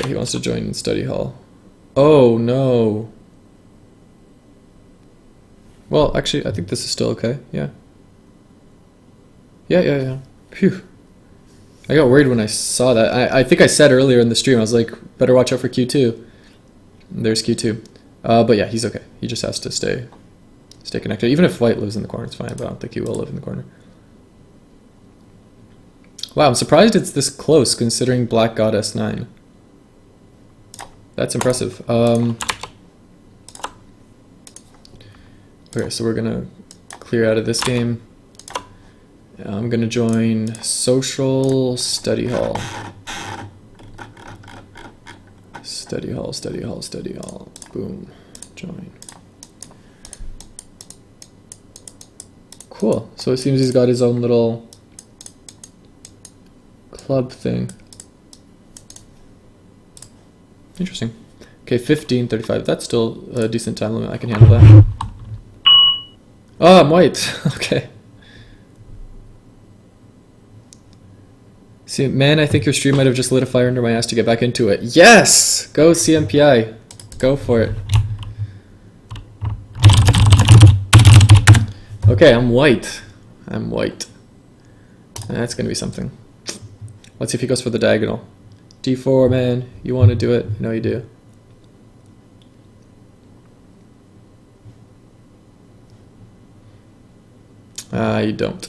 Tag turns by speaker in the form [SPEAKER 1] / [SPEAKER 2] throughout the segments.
[SPEAKER 1] Okay, he wants to join study hall. Oh no. Well, actually, I think this is still okay. Yeah. Yeah. Phew. I got worried when I saw that. I think I said earlier in the stream, I was like, better watch out for Q2. There's Q2. But yeah, he's okay. He just has to stay connected. Even if white lives in the corner, it's fine, but I don't think he will live in the corner. Wow, I'm surprised it's this close considering black got S9. That's impressive. Okay, so we're gonna clear out of this game. I'm gonna join social study hall. Study hall. Boom. Join. Cool. So it seems he's got his own little club thing. Interesting. Okay, 15:35. That's still a decent time limit. I can handle that. Oh, I'm white. Okay. See, man, I think your stream might have just lit a fire under my ass to get back into it. Yes! Go CMPI. Go for it. Okay, I'm white. That's gonna be something. Let's see if he goes for the diagonal. D4, man. You want to do it? I know you do. You don't.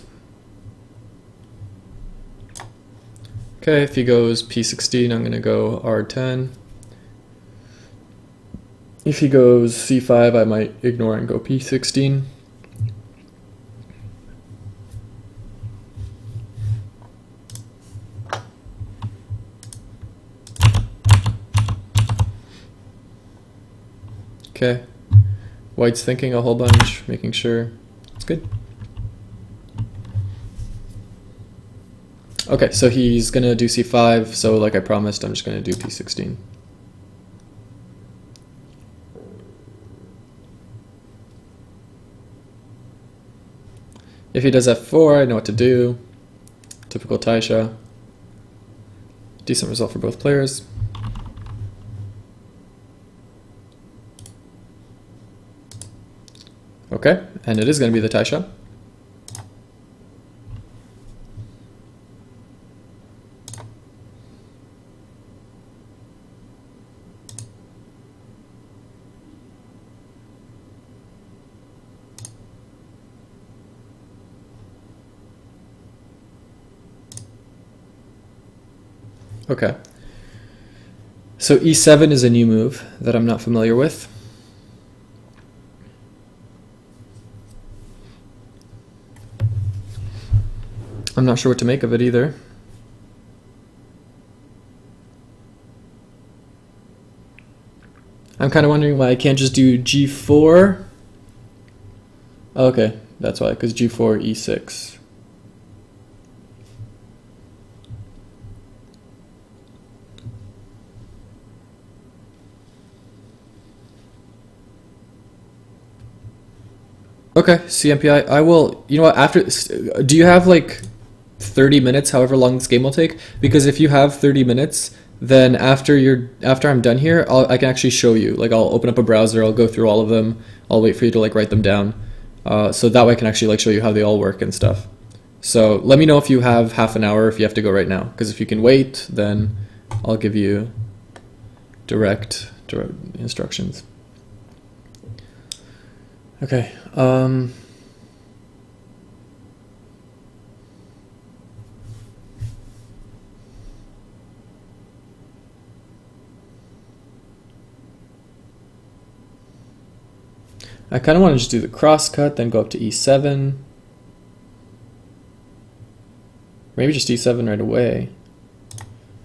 [SPEAKER 1] Okay, if he goes P16, I'm going to go R10. If he goes C5, I might ignore and go P16. Okay, white's thinking a whole bunch, making sure it's good. Okay, so he's gonna do C5, so like I promised, I'm just gonna do P16. If he does F4, I know what to do. Typical Taisha. Decent result for both players. Okay, and it is going to be the Taisha. Okay. So E7 is a new move that I'm not familiar with. I'm not sure what to make of it either. I'm kind of wondering why I can't just do G4. Okay, that's why, because G4, E6. Okay, CMPI. I will, you know what, after, do you have like 30 minutes, however long this game will take? Because if you have 30 minutes, then after I'm done here, I can actually show you. Like I'll open up a browser, I'll go through all of them, I'll wait for you to like write them down. So that way I can actually like show you how they all work and stuff. So let me know if you have half an hour, if you have to go right now. Because if you can wait, then I'll give you direct instructions. Okay. I kind of want to just do the cross cut, then go up to E7. Maybe just E7 right away.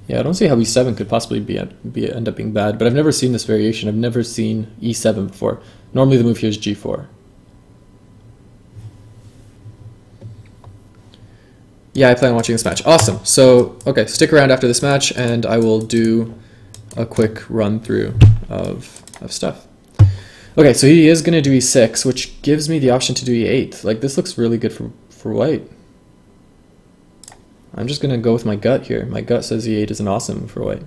[SPEAKER 1] Yeah, I don't see how E7 could possibly end up being bad, but I've never seen this variation. I've never seen E7 before. Normally the move here is G4. Yeah, I plan on watching this match. Awesome. So, okay, stick around after this match, and I will do a quick run through of stuff. Okay, so he is going to do E6, which gives me the option to do E8. Like, this looks really good for white. I'm just going to go with my gut here. My gut says E8 is an awesome for white.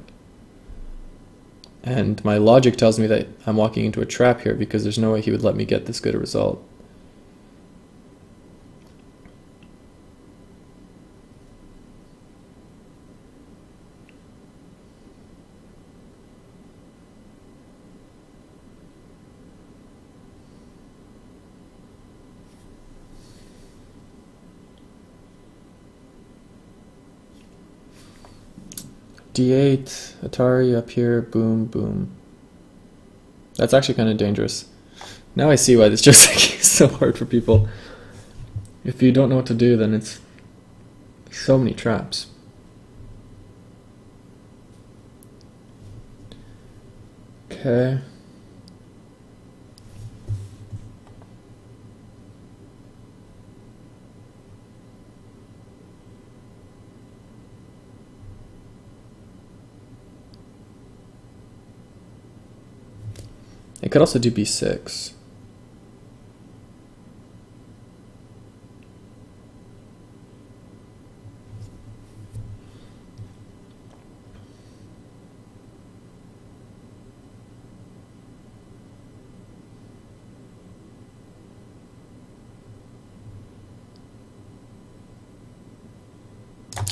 [SPEAKER 1] And my logic tells me that I'm walking into a trap here because there's no way he would let me get this good a result. D8, Atari up here, boom, boom. That's actually kind of dangerous. Now I see why this just is so hard for people. If you don't know what to do, then it's so many traps. Okay. It could also do b6.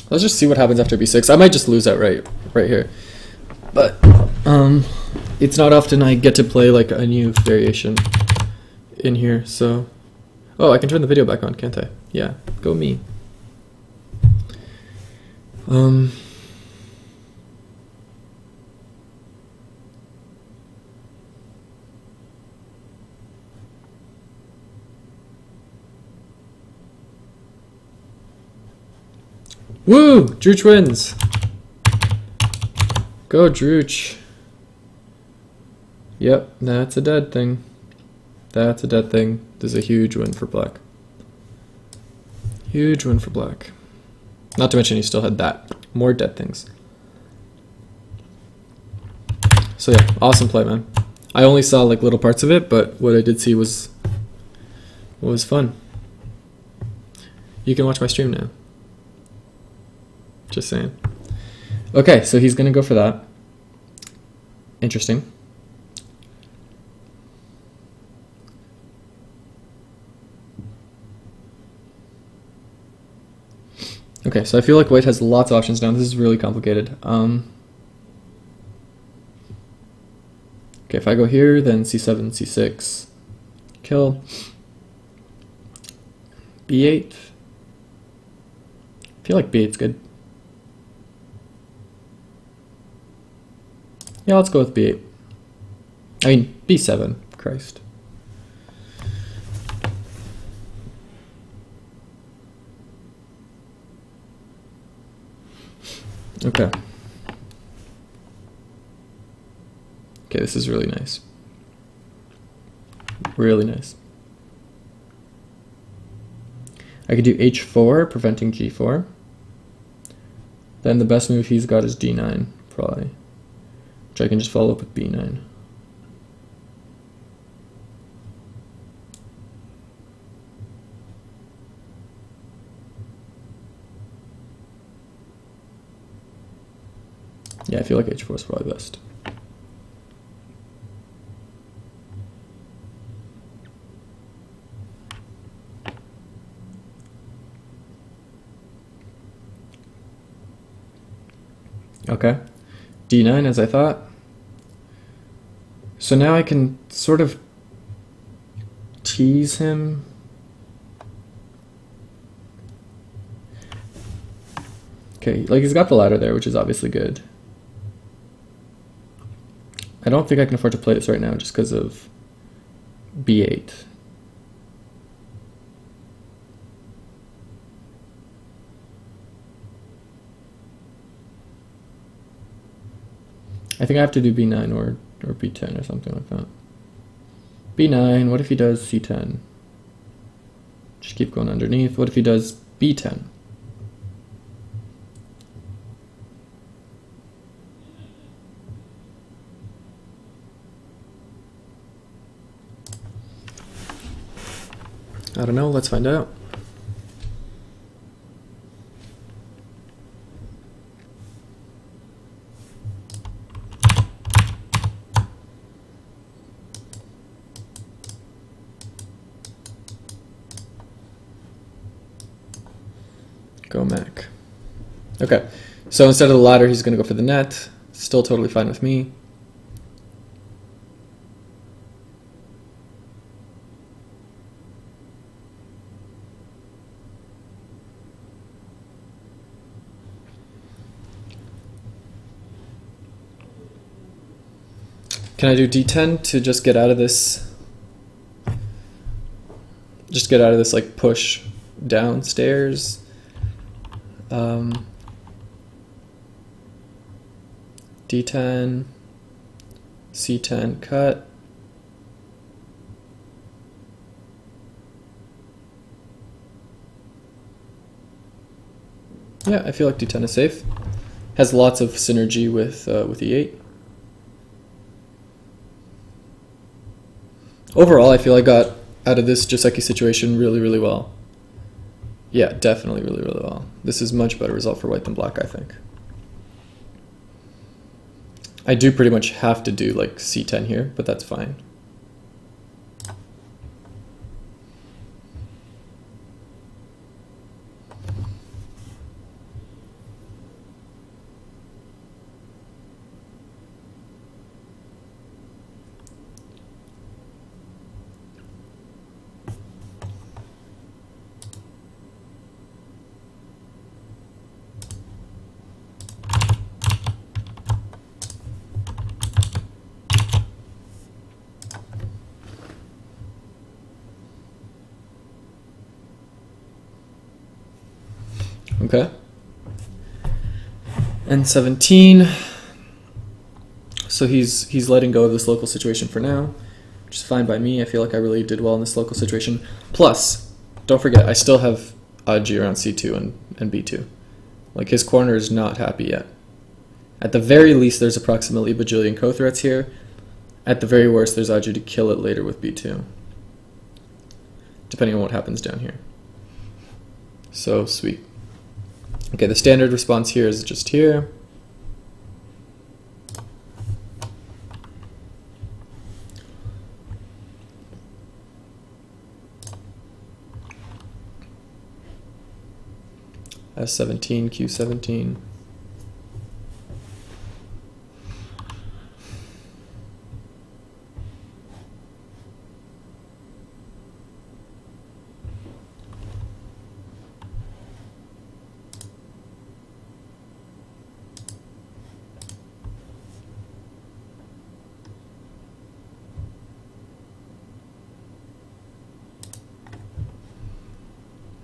[SPEAKER 1] Let's just see what happens after b6. I might just lose outright right here. But it's not often I get to play like a new variation in here, so... Oh, I can turn the video back on, can't I? Yeah, go me. Woo! Drooch wins! Go, Drooch. Yep, that's a dead thing. That's a dead thing. This is a huge win for black. Huge win for black. Not to mention he still had that. More dead things. So yeah, awesome play, man. I only saw like little parts of it, but what I did see was fun. You can watch my stream now. Just saying. Okay, so he's gonna go for that. Interesting. Okay, so I feel like white has lots of options now. This is really complicated. Okay, if I go here, then c7, c6, kill. b8. I feel like b8's good. Yeah, let's go with b8. I mean, b7. Christ. Okay. Okay, this is really nice. Really nice. I could do h4, preventing g4. Then the best move he's got is d9, probably. Which I can just follow up with b9. Yeah, I feel like h4 is probably best. Okay, d9 as I thought. So now I can sort of tease him. Okay, like he's got the ladder there, which is obviously good. I don't think I can afford to play this right now just because of b8. I think I have to do b9 or b10 or something like that. b9, what if he does c10? Just keep going underneath. What if he does b10? I don't know, let's find out. Mac. Okay, so instead of the ladder, he's going to go for the net. Still totally fine with me. Can I do d10 to just get out of this? Just get out of this like push downstairs. D10, C10 cut. Yeah, I feel like D10 is safe. Has lots of synergy with E8. Overall, I feel I got out of this Joseki situation really, really well. Yeah, definitely really, really well. This is much better result for white than black, I think. I do pretty much have to do like C10 here, but that's fine. Okay. N17. So he's letting go of this local situation for now, which is fine by me. I feel like I really did well in this local situation. Plus, don't forget, I still have Aji around C2 and B2. Like, his corner is not happy yet. At the very least, there's approximately a bajillion co-threats here. At the very worst, there's Aji to kill it later with B2. Depending on what happens down here. So, sweet. Okay, the standard response here is just here. S17, Q17.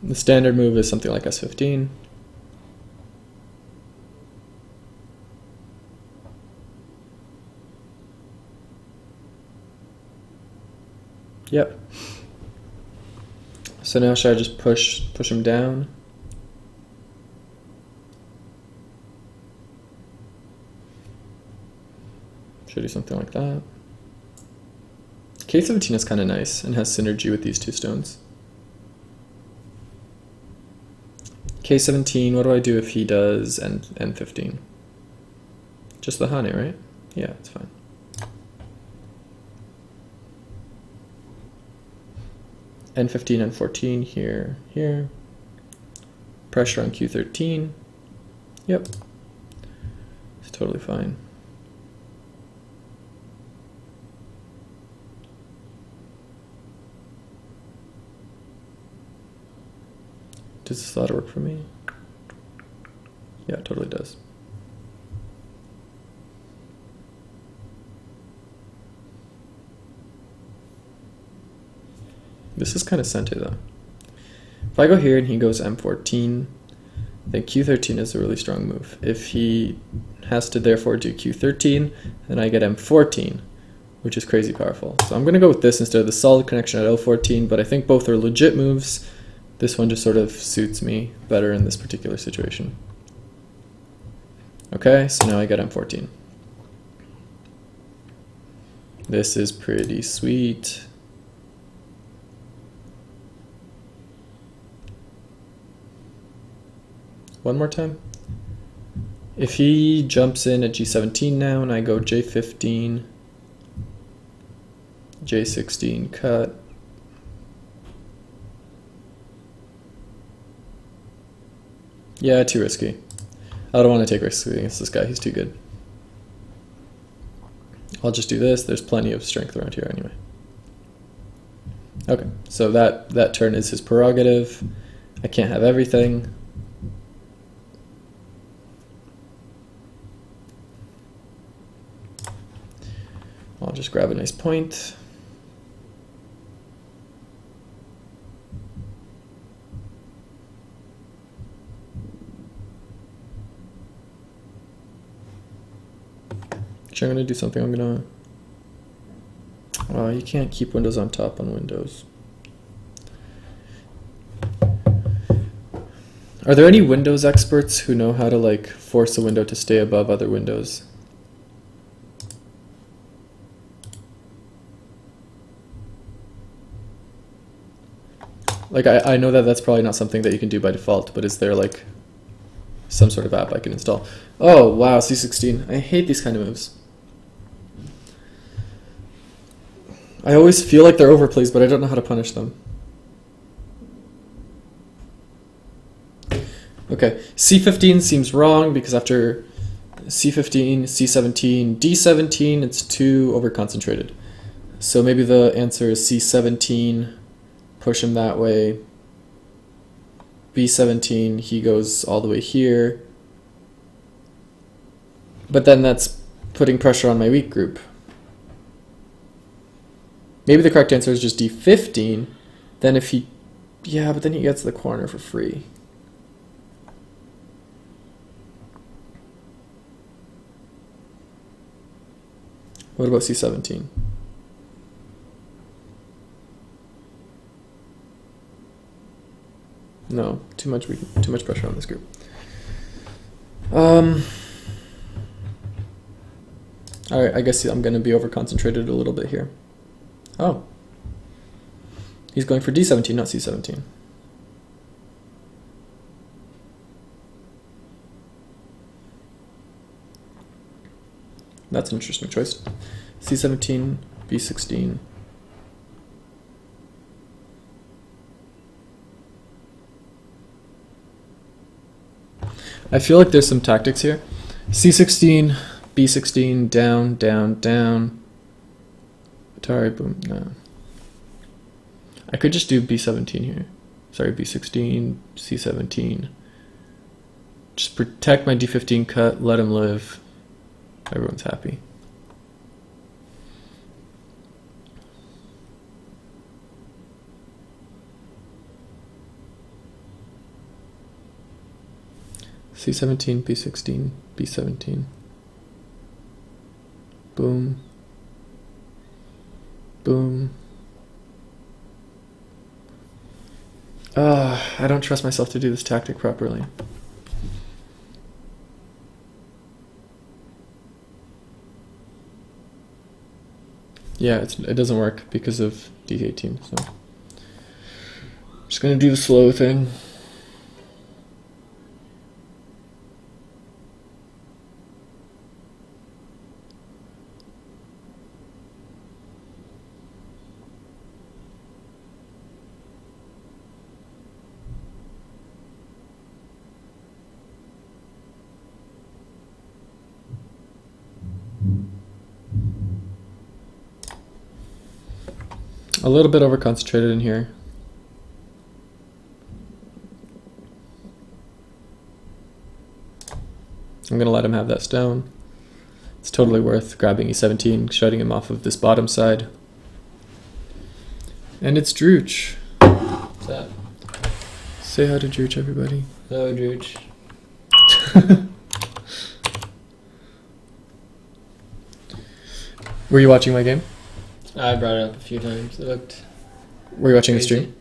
[SPEAKER 1] The standard move is something like S15. Yep. So now should I just push him down? Should I do something like that? K17 is kind of nice and has synergy with these two stones. K17, what do I do if he does N15? Just the Hane, right? Yeah, it's fine. N15, N14, here, here. Pressure on Q13. Yep. It's totally fine. Does this ladder work for me? Yeah, it totally does. This is kind of sente though. If I go here and he goes M14, then Q13 is a really strong move. If he has to therefore do Q13, then I get M14, which is crazy powerful. So I'm going to go with this instead of the solid connection at L14, but I think both are legit moves. This one just sort of suits me better in this particular situation. Okay, so now I get M14. This is pretty sweet. One more time. If he jumps in at G17 now and I go J15, J16 cut, Yeah, too risky. I don't want to take risks against this guy. He's too good. I'll just do this. There's plenty of strength around here anyway. Okay, so that turn is his prerogative. I can't have everything. I'll just grab a nice point. Actually, I'm going to do something. I'm going to... Oh, you can't keep windows on top on Windows. Are there any Windows experts who know how to like force a window to stay above other windows? Like I know that that's probably not something that you can do by default, but is there like some sort of app I can install? Oh wow, C16. I hate these kind of moves. I always feel like they're overplays, but I don't know how to punish them. Okay, C15 seems wrong because after C15, C17, D17, it's too over-concentrated. So maybe the answer is C17, push him that way. B17, he goes all the way here. But then that's putting pressure on my weak group. Maybe the correct answer is just D15. Then if he... Yeah, but then he gets the corner for free. What about C17? No, too much pressure on this group. Alright, I guess I'm going to be over-concentrated a little bit here. Oh. He's going for D17, not C17. That's an interesting choice. C17, B16. I feel like there's some tactics here. C16, B16, down, down, down. Atari, boom, no. I could just do B17 here. Sorry, B16, C17. Just protect my D15 cut, let him live. Everyone's happy. C17, B16, B17. Boom. Boom. I don't trust myself to do this tactic properly. Yeah, it doesn't work because of D18, so I'm just gonna do the slow thing. A little bit over concentrated in here. I'm gonna let him have that stone. It's totally worth grabbing E17, shutting him off of this bottom side. And it's Drooch.
[SPEAKER 2] What's that?
[SPEAKER 1] Say hi to Drooch, everybody.
[SPEAKER 2] Hello, Drooch.
[SPEAKER 1] Were you watching my game?
[SPEAKER 2] I brought it up a few times. It looked
[SPEAKER 1] Were you watching
[SPEAKER 2] crazy.
[SPEAKER 1] the stream?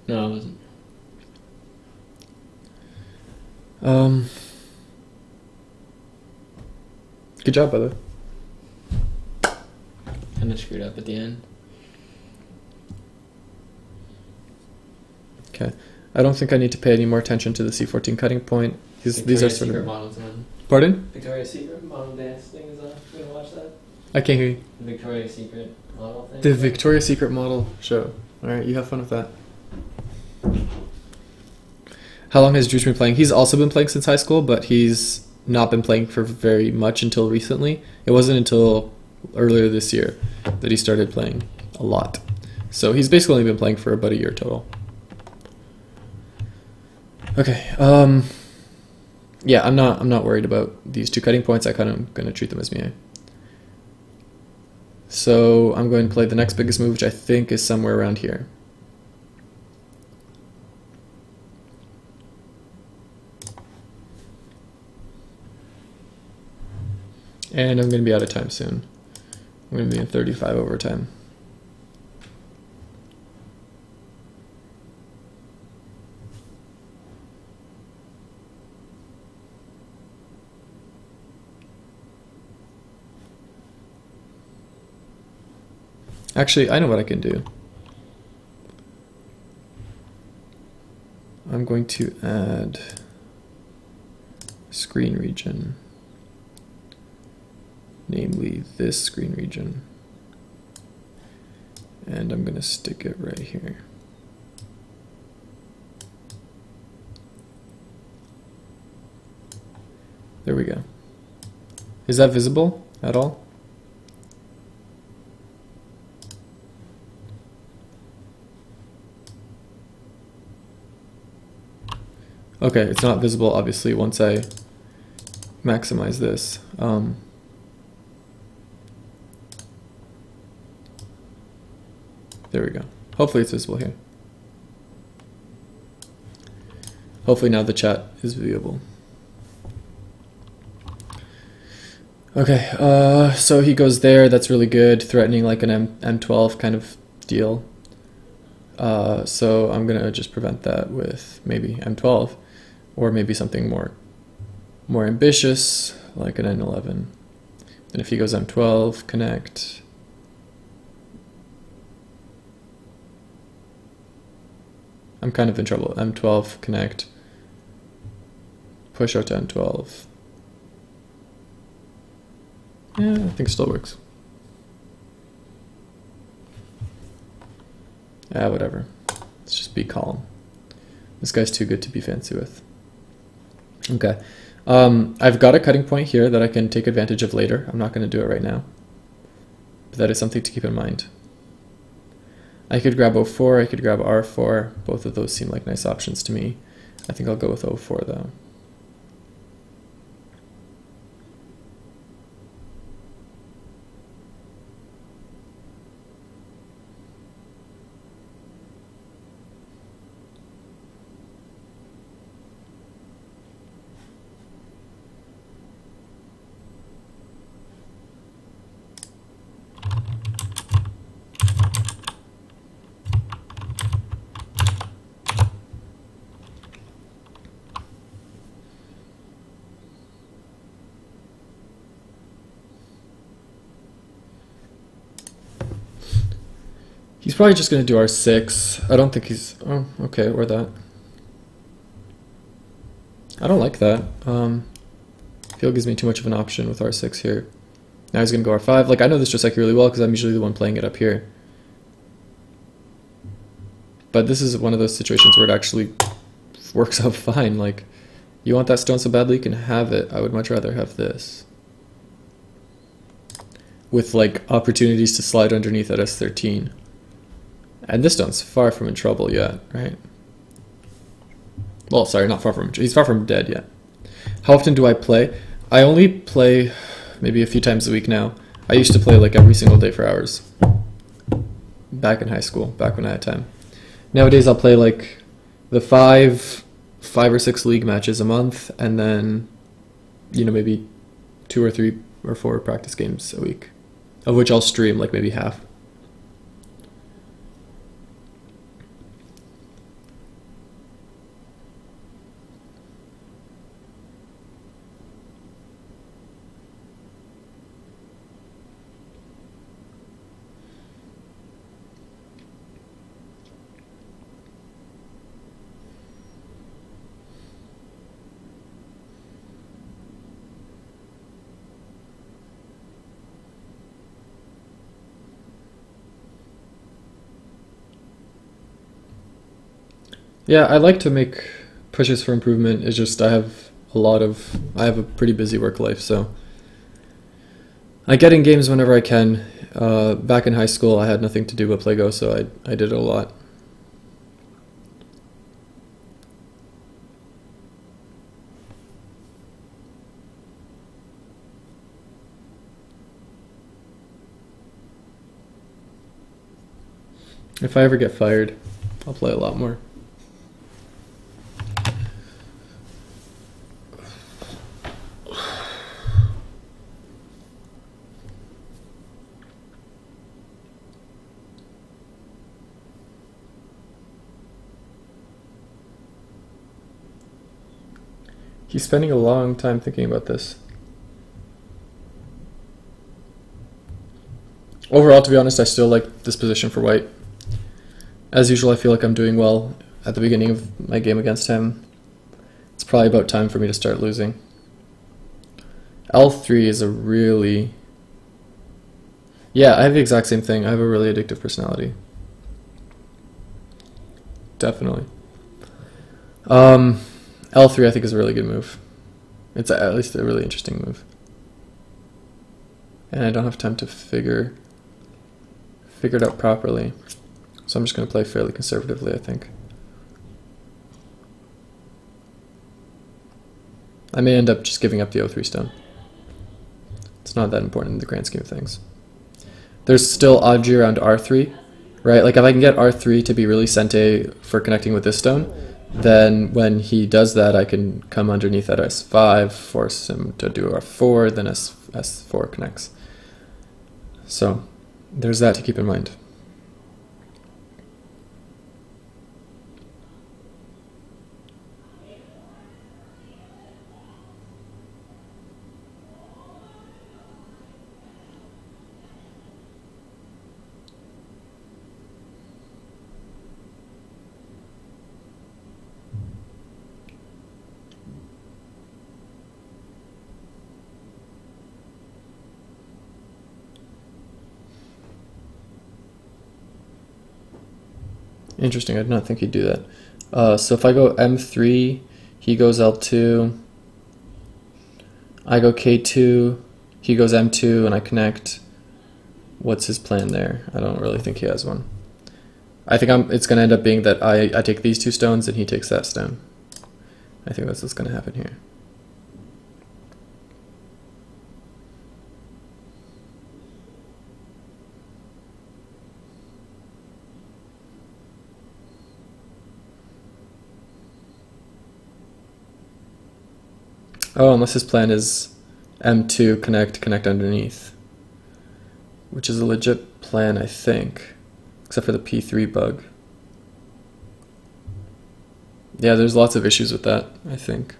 [SPEAKER 2] No, I wasn't.
[SPEAKER 1] Good job, by the way.
[SPEAKER 2] Kind of screwed up at the end.
[SPEAKER 1] Okay. I don't think I need to pay any more attention to the C14 cutting point. These are sort
[SPEAKER 2] Secret
[SPEAKER 1] of...
[SPEAKER 2] models on.
[SPEAKER 1] Pardon?
[SPEAKER 2] Victoria's Secret model dance thing is on. You gonna watch that?
[SPEAKER 1] I can't hear you.
[SPEAKER 2] The Victoria's Secret model thing.
[SPEAKER 1] The Victoria's Secret model show. Alright, you have fun with that. How long has Juice been playing? He's also been playing since high school, but he's not been playing for very much until recently. It wasn't until earlier this year that he started playing a lot. So he's basically only been playing for about a year total. Okay. Yeah, I'm not worried about these two cutting points. I kind of gonna treat them as me. So I'm going to play the next biggest move, which I think is somewhere around here. And I'm going to be out of time soon. I'm going to be in 35 overtime. Actually, I know what I can do. I'm going to add screen region, namely this screen region, and I'm going to stick it right here. There we go. Is that visible at all? Okay, it's not visible obviously once I maximize this. There we go. Hopefully it's visible here. Hopefully now the chat is viewable. Okay, so he goes there. That's really good. Threatening like an M12 kind of deal. So I'm gonna just prevent that with maybe M12, or maybe something more ambitious like an N11. And if he goes M12, connect. I'm kind of in trouble. M12, connect. Push out to N12. Yeah, I think it still works. Ah, whatever. Let's just be calm. This guy's too good to be fancy with. Okay. I've got a cutting point here that I can take advantage of later. I'm not going to do it right now. But that is something to keep in mind. I could grab O4, I could grab R4. Both of those seem like nice options to me. I think I'll go with O4 though. He's probably just going to do R6. I don't think he's... Oh, okay, or that. I don't like that. Feel gives me too much of an option with R6 here. Now he's going to go R5. Like, I know this Joseki really well because I'm usually the one playing it up here. But this is one of those situations where it actually works out fine. Like, you want that stone so badly, you can have it. I would much rather have this. With, like, opportunities to slide underneath at S13. And this stone's far from in trouble yet, right? Well, sorry, not far from... He's far from dead yet. How often do I play? I only play maybe a few times a week now. I used to play like every single day for hours. Back in high school, back when I had time. Nowadays I'll play like the five or six league matches a month, and then, you know, maybe 2 or 3 or 4 practice games a week, of which I'll stream like maybe half. Yeah, I like to make pushes for improvement is just I have a pretty busy work life, so I get in games whenever I can. Back in high school, I had nothing to do but play Go, so I did it a lot. If I ever get fired, I'll play a lot more. He's spending a long time thinking about this. Overall, to be honest, I still like this position for white. As usual, I feel like I'm doing well at the beginning of my game against him. It's probably about time for me to start losing. L3 is a really... Yeah, I have the exact same thing. I have a really addictive personality. Definitely. L3 I think is a really good move. It's at least a really interesting move. And I don't have time to figure it out properly. So I'm just going to play fairly conservatively, I think. I may end up just giving up the O3 stone. It's not that important in the grand scheme of things. There's still Audrey around R3, right? Like if I can get R3 to be really sente for connecting with this stone, then when he does that, I can come underneath at S5, force him to do R4, then S4 connects. So there's that to keep in mind. Interesting, I did not think he'd do that. So if I go M3, he goes L2, I go K2, he goes M2, and I connect. What's his plan there? I don't really think he has one. I think it's going to end up being that I take these two stones and he takes that stone. I think that's what's going to happen here. Oh, unless his plan is M2, connect underneath. Which is a legit plan, I think. Except for the P3 bug. Yeah, there's lots of issues with that, I think.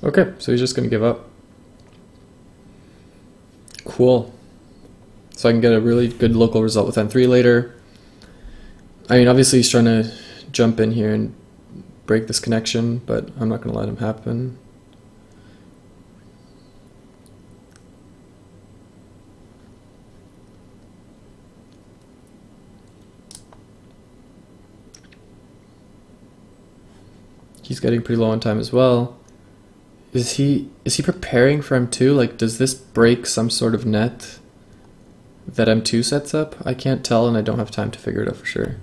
[SPEAKER 1] Okay, so he's just going to give up. Cool. So I can get a really good local result with N3 later. I mean, obviously he's trying to jump in here and break this connection, but I'm not going to let him happen. He's getting pretty low on time as well. Is he preparing for M2? Like, does this break some sort of net that M2 sets up? I can't tell, and I don't have time to figure it out for sure.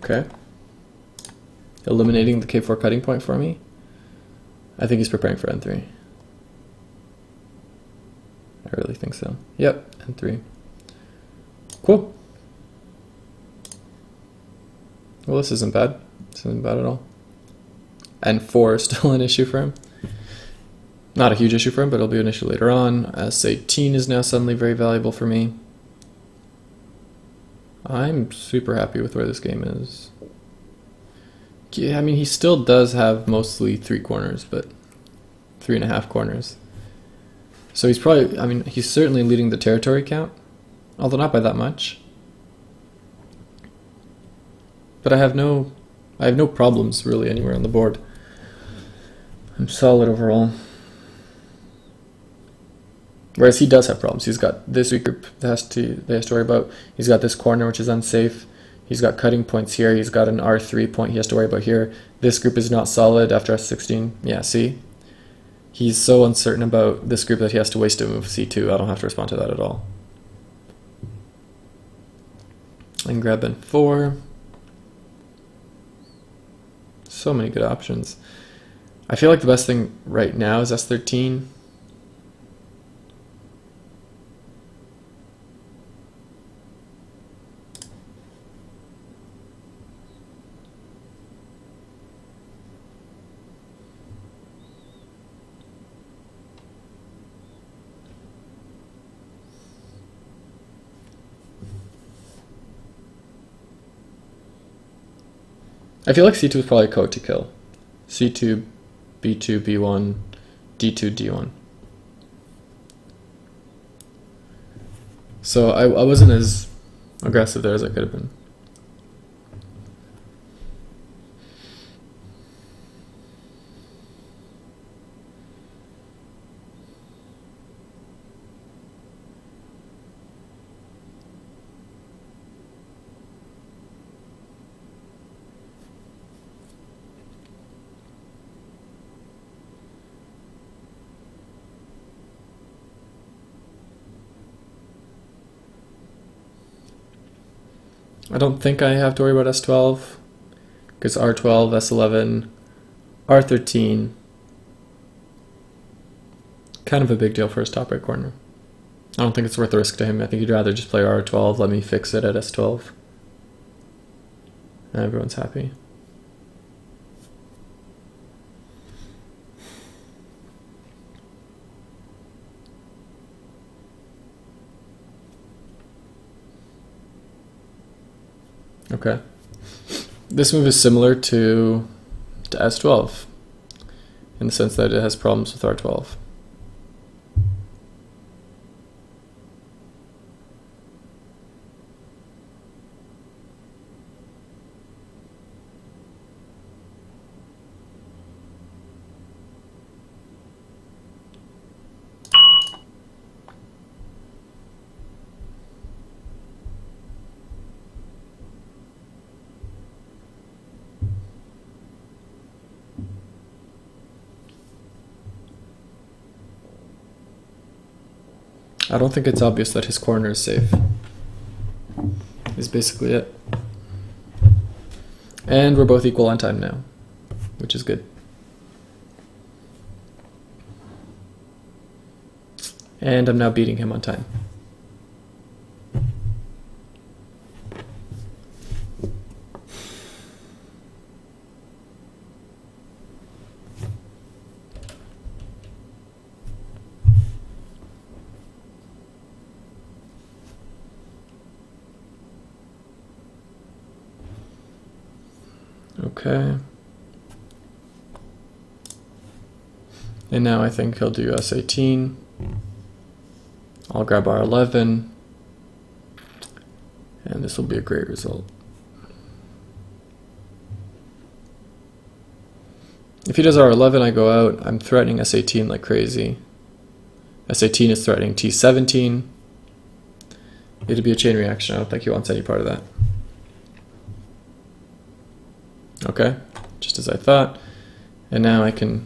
[SPEAKER 1] Okay. Eliminating the k4 cutting point for me. I think he's preparing for n3. I really think so. Yep, n3. Cool. Well, this isn't bad. This isn't bad at all. n4 is still an issue for him. Not a huge issue for him, but it'll be an issue later on. s18 is now suddenly very valuable for me. I'm super happy with where this game is. Yeah, I mean, he still does have mostly 3 corners, but 3.5 corners. So he's probably, I mean, he's certainly leading the territory count, although not by that much. But I have no problems really anywhere on the board. I'm solid overall. Whereas he does have problems. He's got this weak group that he has to worry about. He's got this corner which is unsafe. He's got cutting points here. He's got an R3 point he has to worry about here. This group is not solid after S16. Yeah, see? He's so uncertain about this group that he has to waste a move C2. I don't have to respond to that at all. I can grab N4. So many good options. I feel like the best thing right now is S13. I feel like C2 is probably a code to kill. C2, B2, B1, D2, D1. So I wasn't as aggressive there as I could have been. I don't think I have to worry about S12, because R12, S11, R13, kind of a big deal for his top right corner. I don't think it's worth the risk to him. I think he'd rather just play R12, let me fix it at S12. And everyone's happy. Okay. This move is similar to S12 in the sense that it has problems with R12. I don't think it's obvious that his corner is safe. Is basically it. And we're both equal on time now, which is good. And I'm now beating him on time. Okay. And now I think he'll do S18. I'll grab R11. And this will be a great result. If he does R11, I go out. I'm threatening S18 like crazy. S18 is threatening T17. It'd be a chain reaction. I don't think he wants any part of that. Okay, just as I thought. And now I can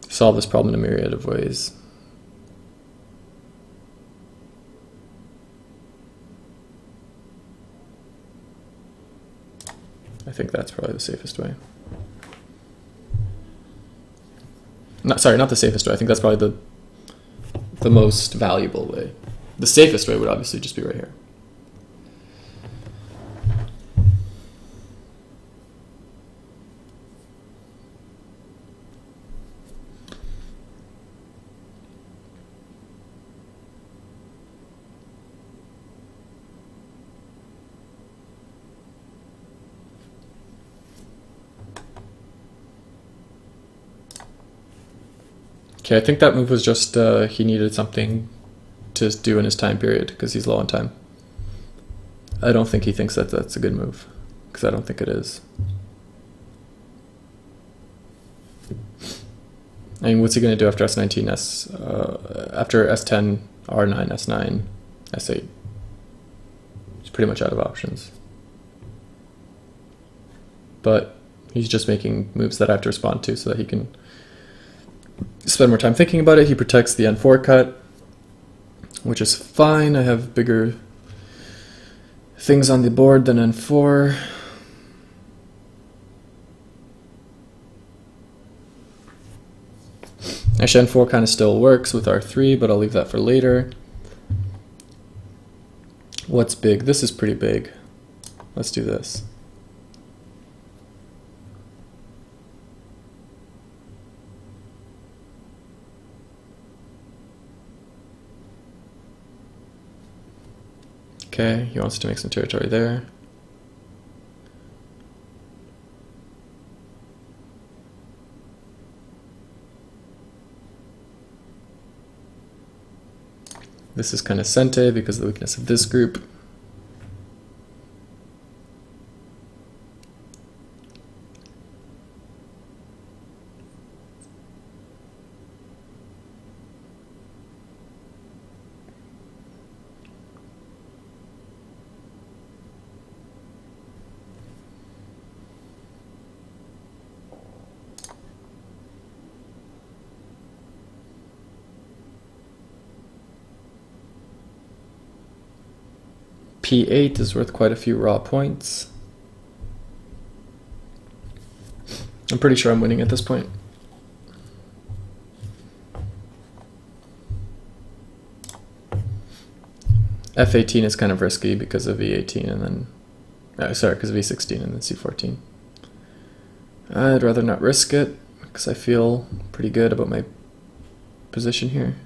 [SPEAKER 1] solve this problem in a myriad of ways. I think that's probably the safest way. Sorry, not the safest way. I think that's probably the most valuable way. The safest way would obviously just be right here. Okay, I think that move was just he needed something to do in his time period because he's low on time. I don't think he thinks that that's a good move because I don't think it is. I mean, what's he going to do after S19, after S10, R9, S9, S8? He's pretty much out of options. But he's just making moves that I have to respond to so that he can spend more time thinking about it. He protects the N4 cut, which is fine. I have bigger things on the board than N4. Actually, N4 kind of still works with R3, but I'll leave that for later. What's big? This is pretty big. Let's do this. Okay, he wants to make some territory there. This is kind of sente because of the weakness of this group. P8 is worth quite a few raw points. I'm pretty sure I'm winning at this point. F18 is kind of risky because of E18 and then, sorry, because of E16 and then C14. I'd rather not risk it because I feel pretty good about my position here.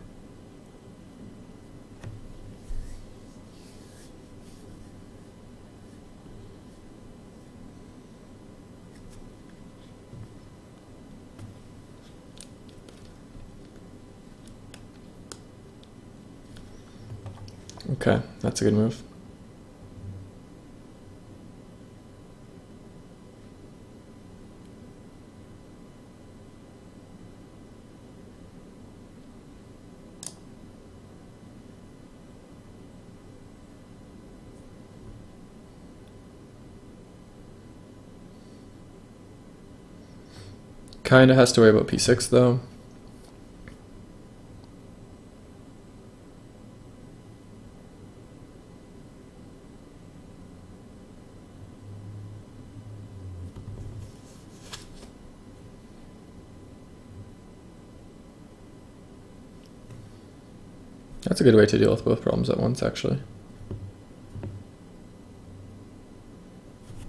[SPEAKER 1] Okay, that's a good move. Kinda has to worry about P6 though. That's a good way to deal with both problems at once, actually.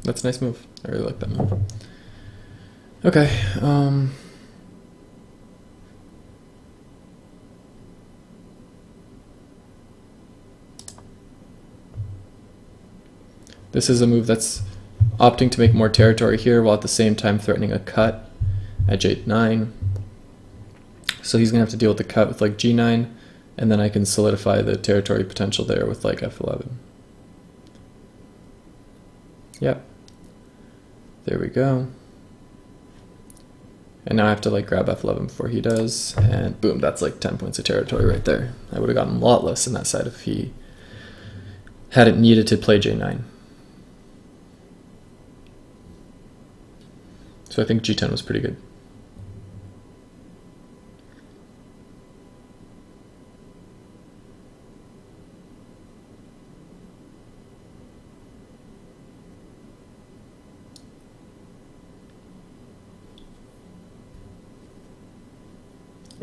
[SPEAKER 1] That's a nice move. I really like that move. Okay. This is a move that's opting to make more territory here while at the same time threatening a cut at J9. So he's going to have to deal with the cut with like G9, and then I can solidify the territory potential there with like F11. Yep. There we go. And now I have to like grab F11 before he does, and boom, that's like 10 points of territory right there. I would have gotten a lot less in that side if he hadn't needed to play J9. So I think G10 was pretty good.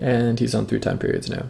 [SPEAKER 1] And he's on 3 time periods now.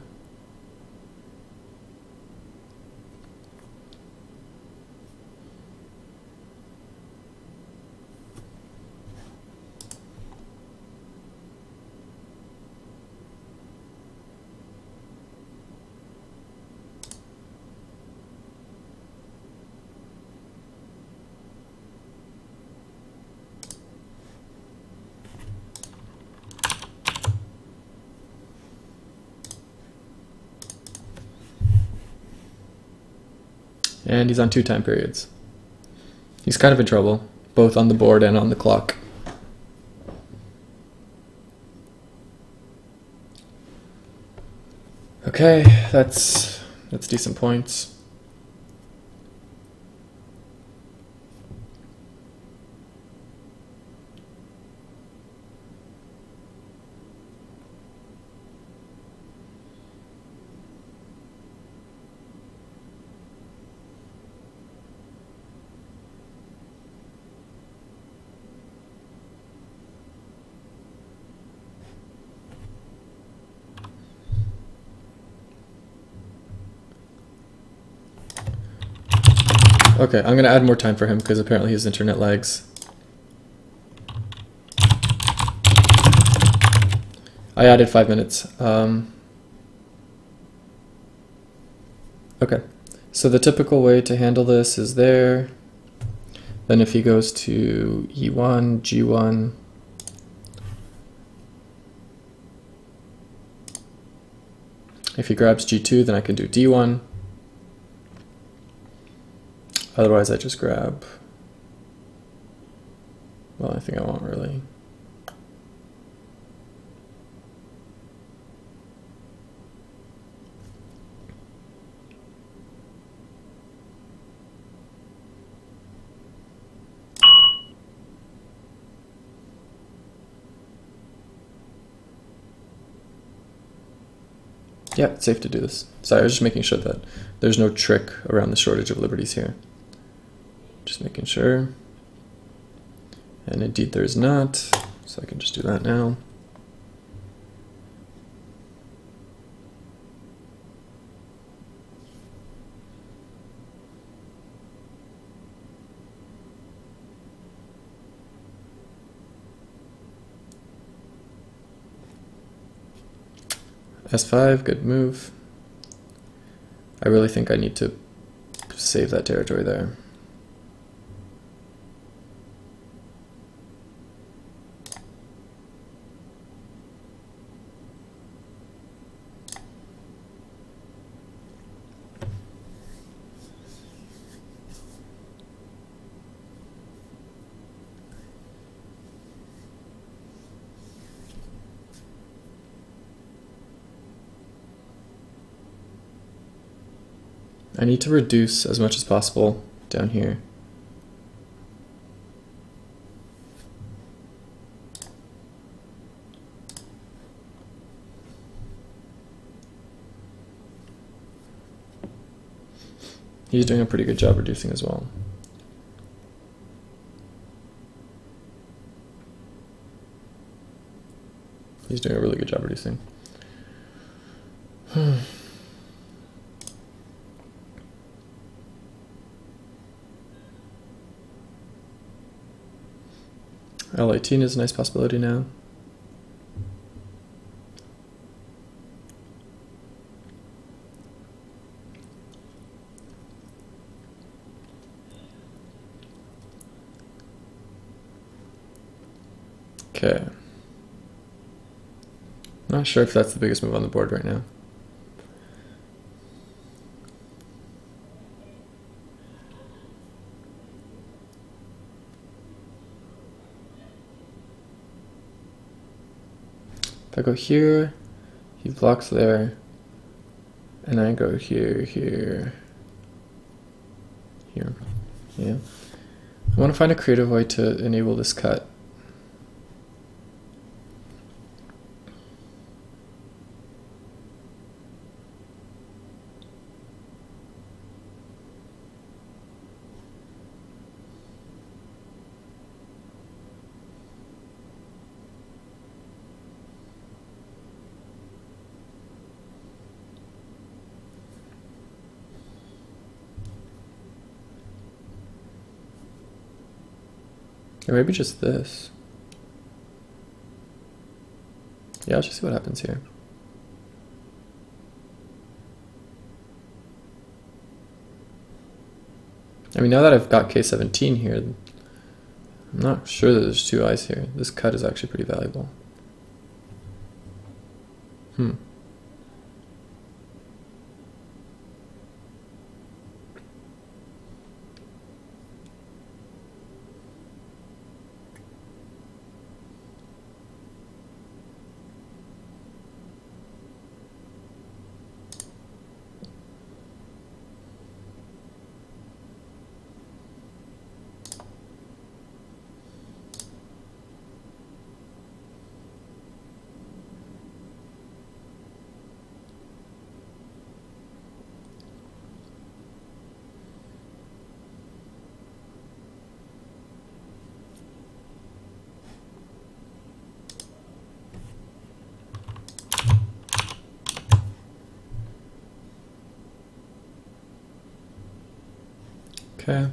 [SPEAKER 1] And he's on 2 time periods. He's kind of in trouble, both on the board and on the clock. Okay, that's decent points. Okay, I'm gonna add more time for him because apparently his internet lags. I added 5 minutes. Okay, so the typical way to handle this is there. Then if he goes to E1, G1, if he grabs G2, then I can do D1. Otherwise, I just grab, well, I think I won't really. Yeah, it's safe to do this. Sorry, I was just making sure that there's no trick around the shortage of liberties here. Just making sure. And indeed there's not, so I can just do that now. S5, good move. I really think I need to save that territory there. I need to reduce as much as possible down here. He's doing a pretty good job reducing as well. He's doing a really good job reducing. L18 is a nice possibility now. Okay. Not sure if that's the biggest move on the board right now. If I go here, he blocks there, and I go here, here, here. Yeah. I want to find a creative way to enable this cut. Or maybe just this. Yeah, let's just see what happens here. I mean, now that I've got K17 here, I'm not sure that there's two eyes here. This cut is actually pretty valuable. Okay.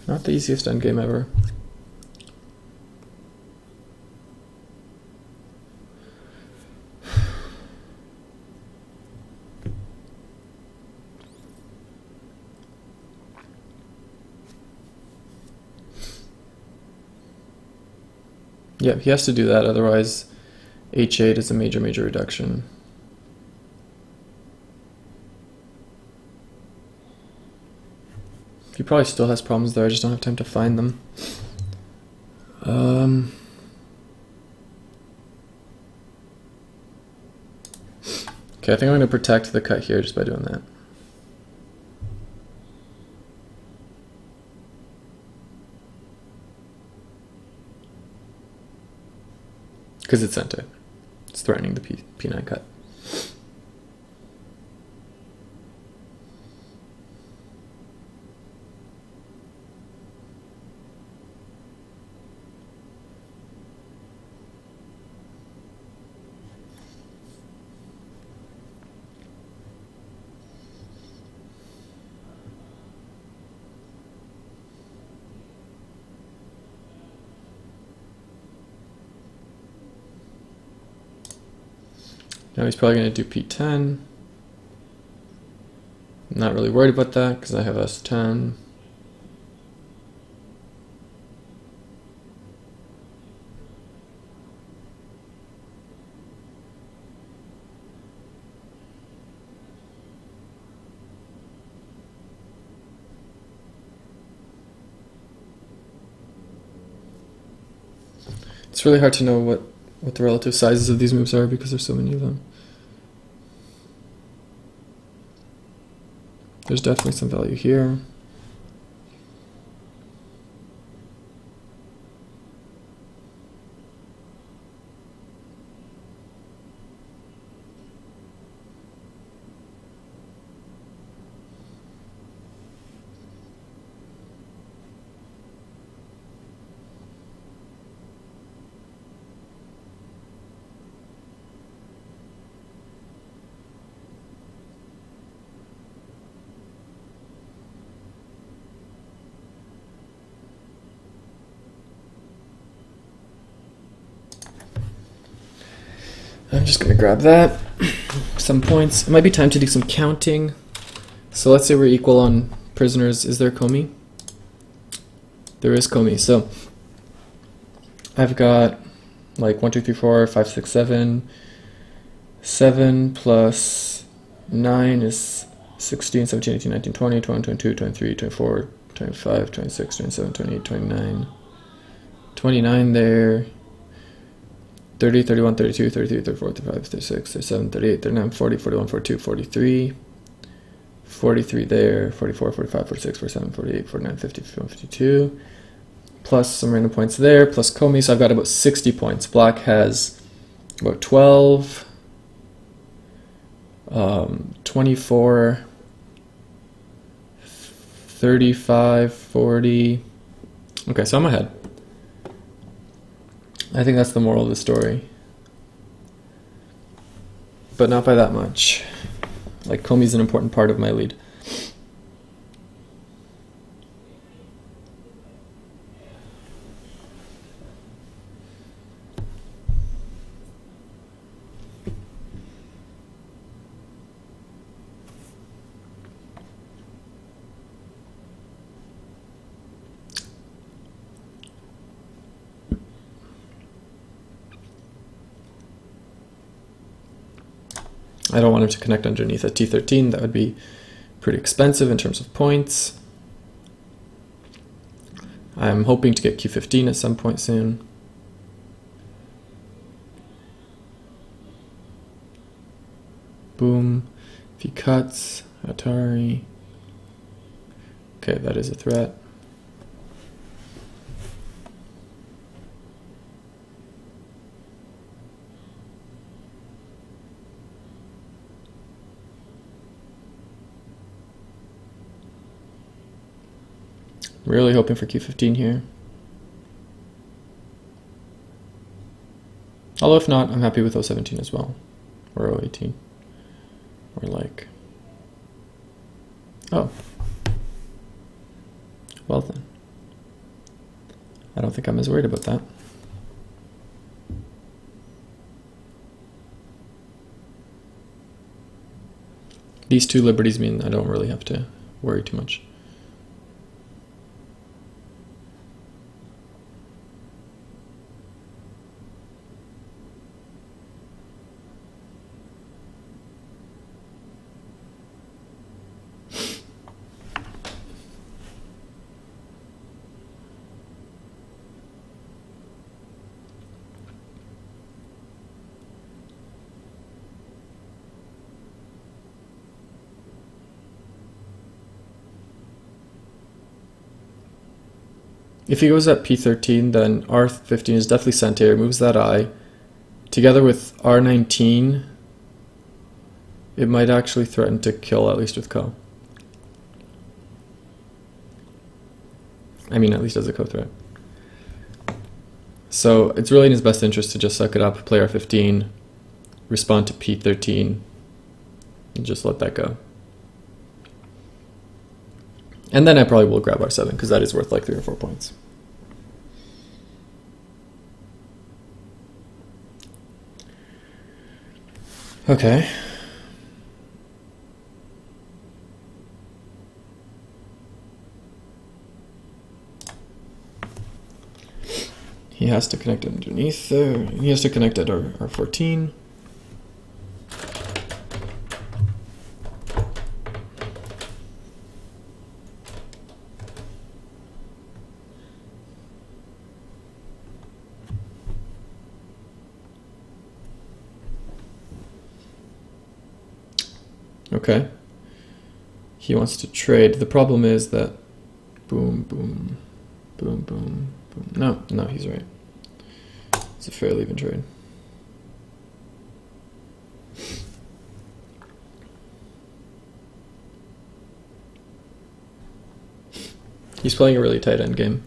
[SPEAKER 1] Not the easiest endgame ever. Yeah, he has to do that, otherwise H8 is a major reduction. He probably still has problems there, I just don't have time to find them. Okay, I think I'm going to protect the cut here just by doing that. Because it's sent it. It's threatening the P9 cut. Now he's probably going to do P10. I'm not really worried about that because I have S10. It's really hard to know what the relative sizes of these moves are because there's so many of them. There's definitely some value here. I'm just going to grab that. Some points. It might be time to do some counting. So let's say we're equal on prisoners. Is there Komi? There is Komi. So I've got like 1, 2, 3, 4, 5, 6, 7. 7 plus 9 is 16, 17, 18, 19, 20, 21, 22, 23, 24, 25, 26, 27, 28, 29. 29 there. 30, 31, 32, 33, 34, 35, 36, 37, 38, 39, 40, 41, 42, 43. 43 there, 44, 45, 46, 47, 48, 49, 50, 51, 52. Plus some random points there, plus Comey, so I've got about 60 points. Black has about 12, 24, 35, 40. Okay, so I'm ahead. I think that's the moral of the story. But not by that much. Like, Comey's an important part of my lead. I don't want him to connect underneath at T13. That would be pretty expensive in terms of points. I'm hoping to get Q15 at some point soon. Boom. If he cuts, Atari. Okay, that is a threat. Really hoping for Q15 here. Although if not, I'm happy with 017 as well. Or 018. Or like... Oh. Well then. I don't think I'm as worried about that. These two liberties mean I don't really have to worry too much. If he goes at P13, then R15 is definitely sent here, moves that I. Together with R19, it might actually threaten to kill, at least with Ko. I mean, at least as a co-threat. So it's really in his best interest to just suck it up, play R15, respond to P13, and just let that go. And then I probably will grab R7, because that is worth like 3 or 4 points. Okay. He has to connect underneath there. He has to connect at R14. Okay. He wants to trade. The problem is that boom, boom, boom, boom, boom. No, he's right. It's a fairly even trade. He's playing a really tight end game.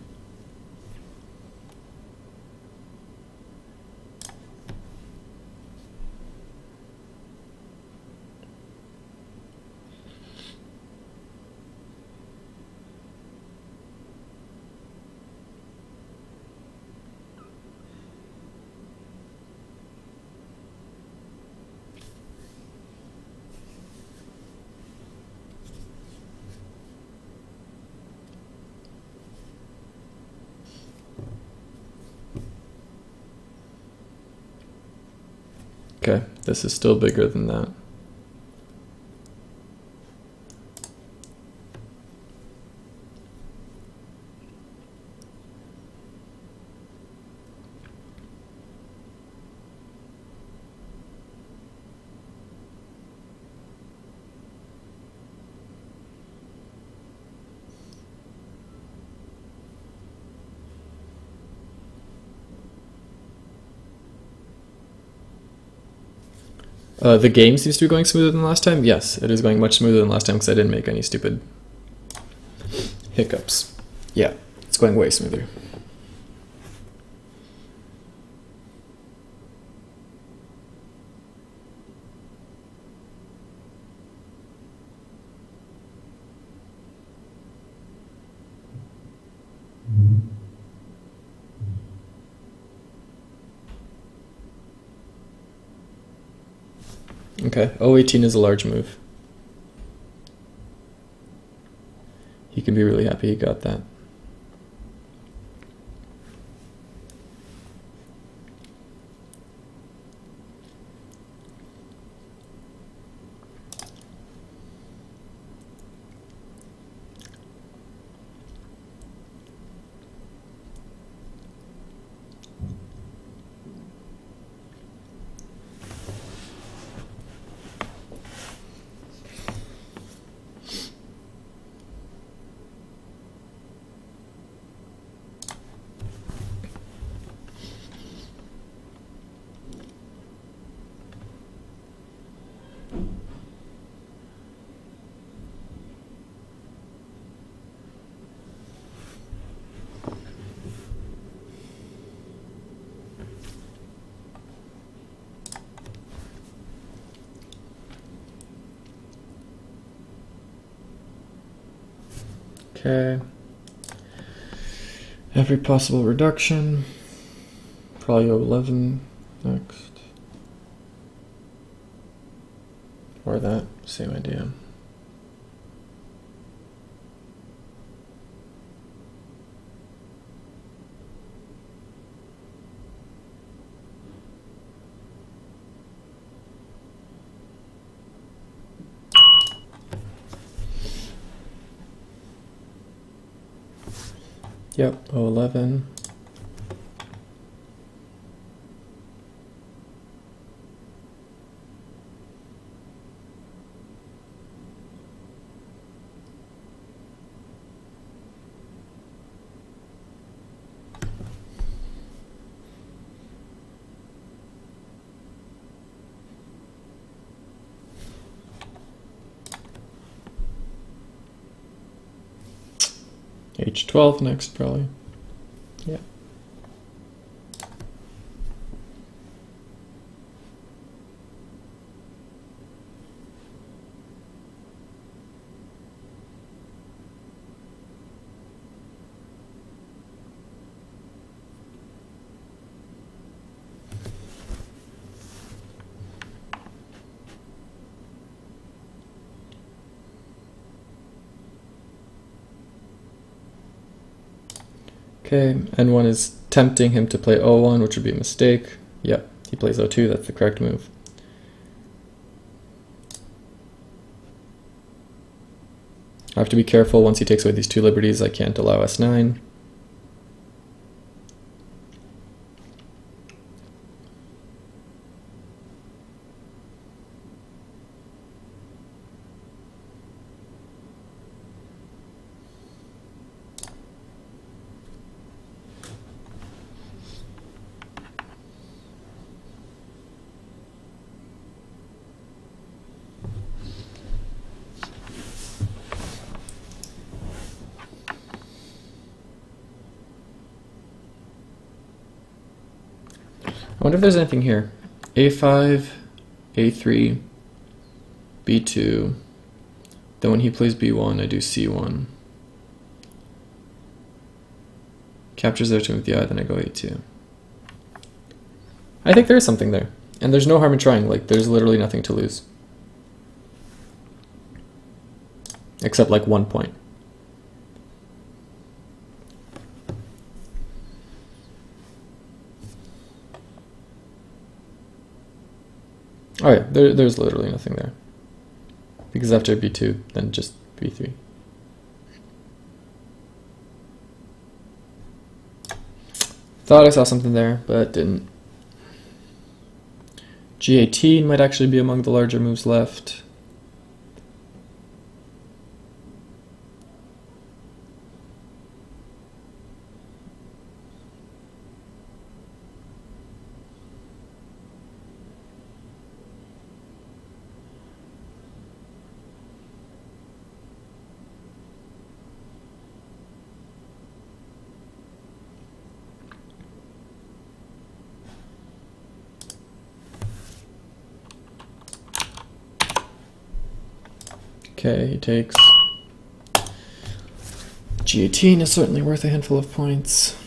[SPEAKER 1] Okay, this is still bigger than that. The game seems to be going smoother than last time. Yes, it is going much smoother than last time because I didn't make any stupid hiccups. Yeah, it's going way smoother. Okay, 018 is a large move. He can be really happy he got that. Okay. Every possible reduction. Probably 11 next. Or that, same idea. Yep, 011. H12 next, probably. Yeah. Okay, N1 is tempting him to play O1, which would be a mistake. Yep, he plays O2, that's the correct move. I have to be careful once he takes away these two liberties, I can't allow S9. I wonder if there's anything here. A5, A3, B2. Then when he plays B1, I do C1. Captures O2 with the I, then I go A2. I think there is something there. And there's no harm in trying, like there's literally nothing to lose. Except like 1 point. Oh yeah, there's literally nothing there. Because after B2, then just B3. Thought I saw something there, but didn't. G18 might actually be among the larger moves left. Okay, he takes. G18 is certainly worth a handful of points.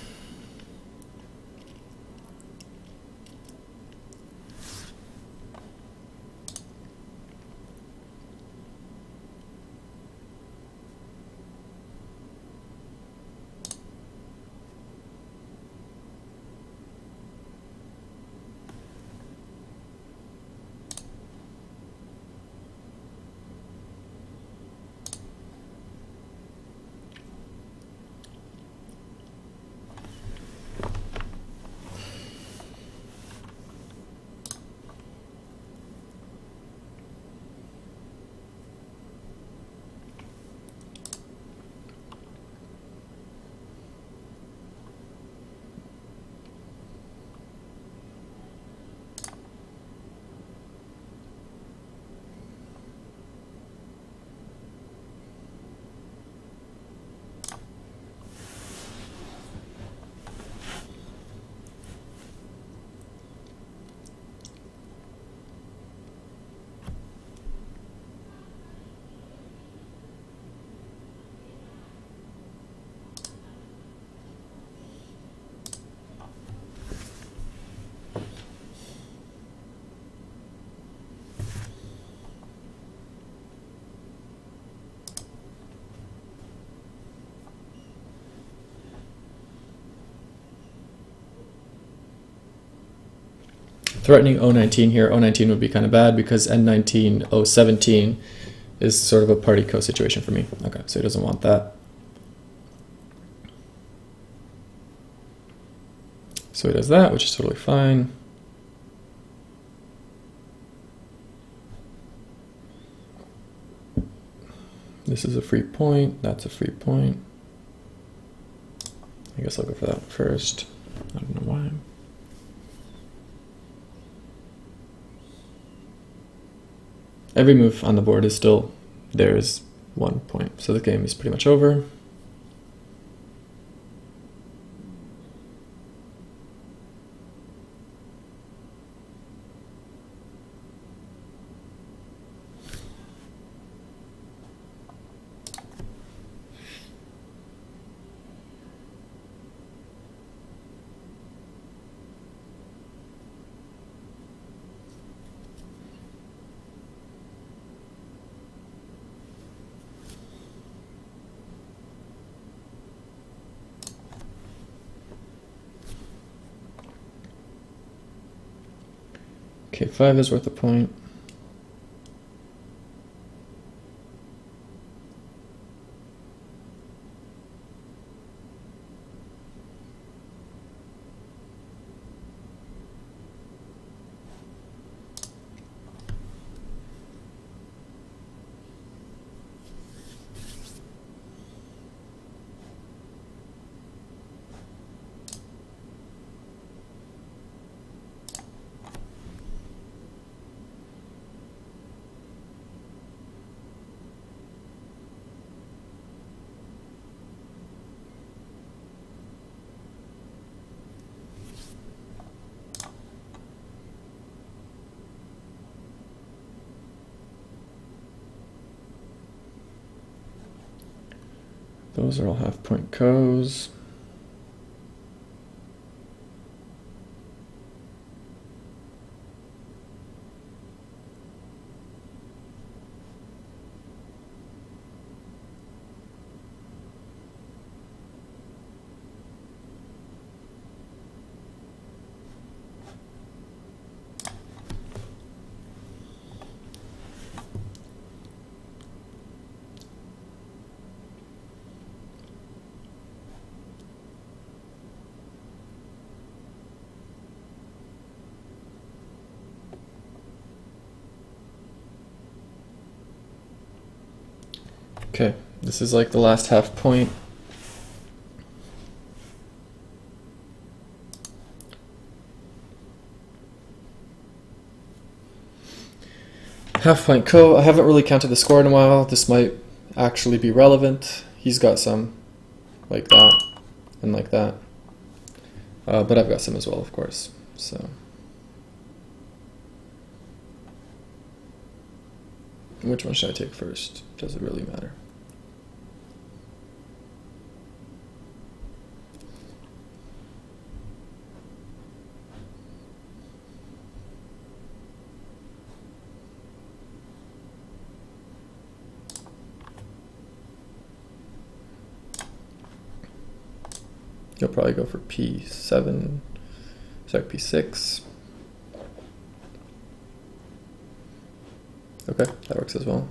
[SPEAKER 1] Threatening O19 here. O19 would be kind of bad because N19, O17 is sort of a party co situation for me. Okay, so he doesn't want that. So he does that, which is totally fine. This is a free point. That's a free point. I guess I'll go for that first. I don't know why. Every move on the board is still, there's 1 point. So the game is pretty much over. K5 is worth a point. Those are all half-point co's. Okay, this is like the last half point. Half point co. I haven't really counted the score in a while. This might actually be relevant. He's got some like that and like that. But I've got some as well, of course. So Which one should I take first? Does it really matter? You'll probably go for P7, sorry, P6. Okay, that works as well.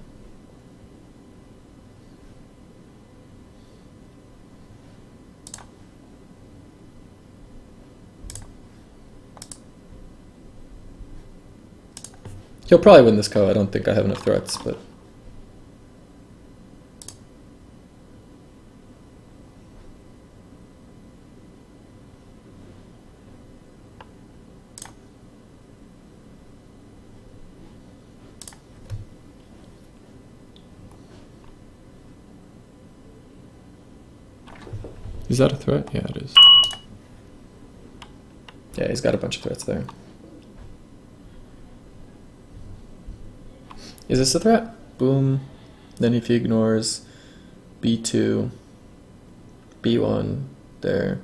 [SPEAKER 1] He'll probably win this go. I don't think I have enough threats, but... Is that a threat? Yeah, it is. Yeah, he's got a bunch of threats there. Is this a threat? Boom. Then if he ignores B2, B1, there.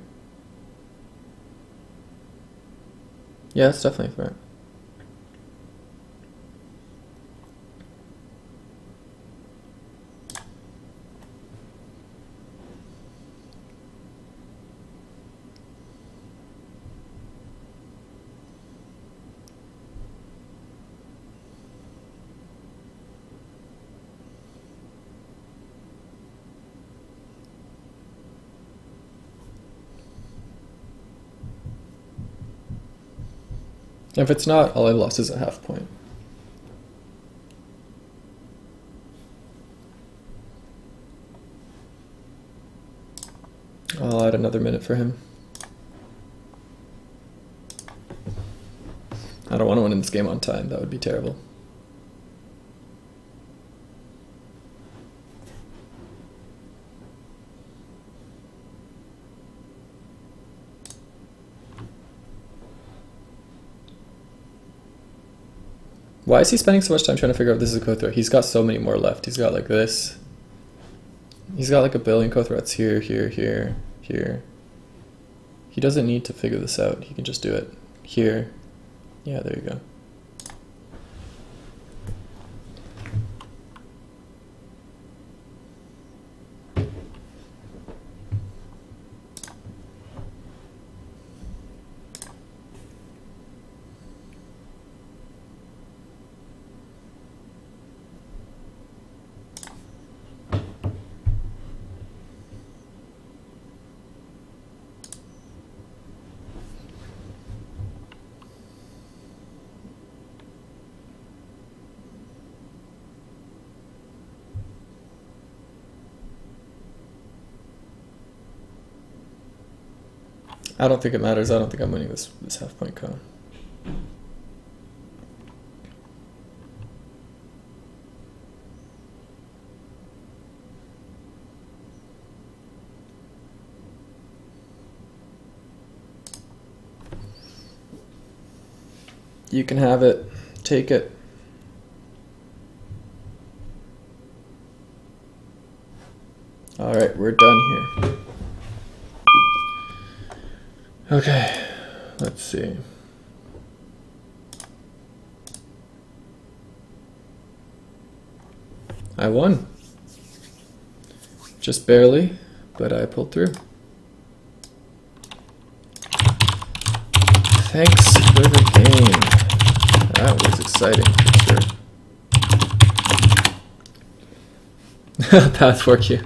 [SPEAKER 1] Yeah, that's definitely a threat. If it's not, all I lost is a half point. I'll add another minute for him. I don't want to win in this game on time. That would be terrible. Why is he spending so much time trying to figure out if this is a co-threat? He's got so many more left. He's got like this. He's got like a billion co-threats here, here, here, here. He doesn't need to figure this out. He can just do it here. Yeah, there you go. I don't think it matters. I don't think I'm winning this half point cone. You can have it. Take it. All right, we're done here. Okay, let's see. I won. Just barely, but I pulled through. Thanks for the game. That was exciting for sure. Path for you.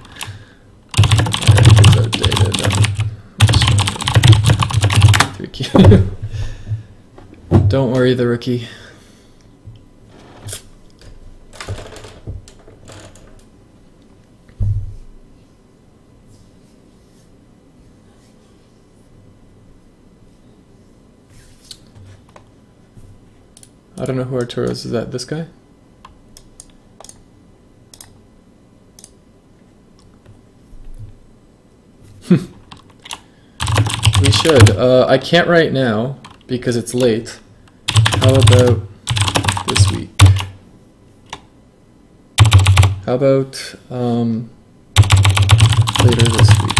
[SPEAKER 1] Don't worry, the rookie. I don't know who Arturo's is. That this guy? We should. I can't right now because it's late. How about this week? How about later this week?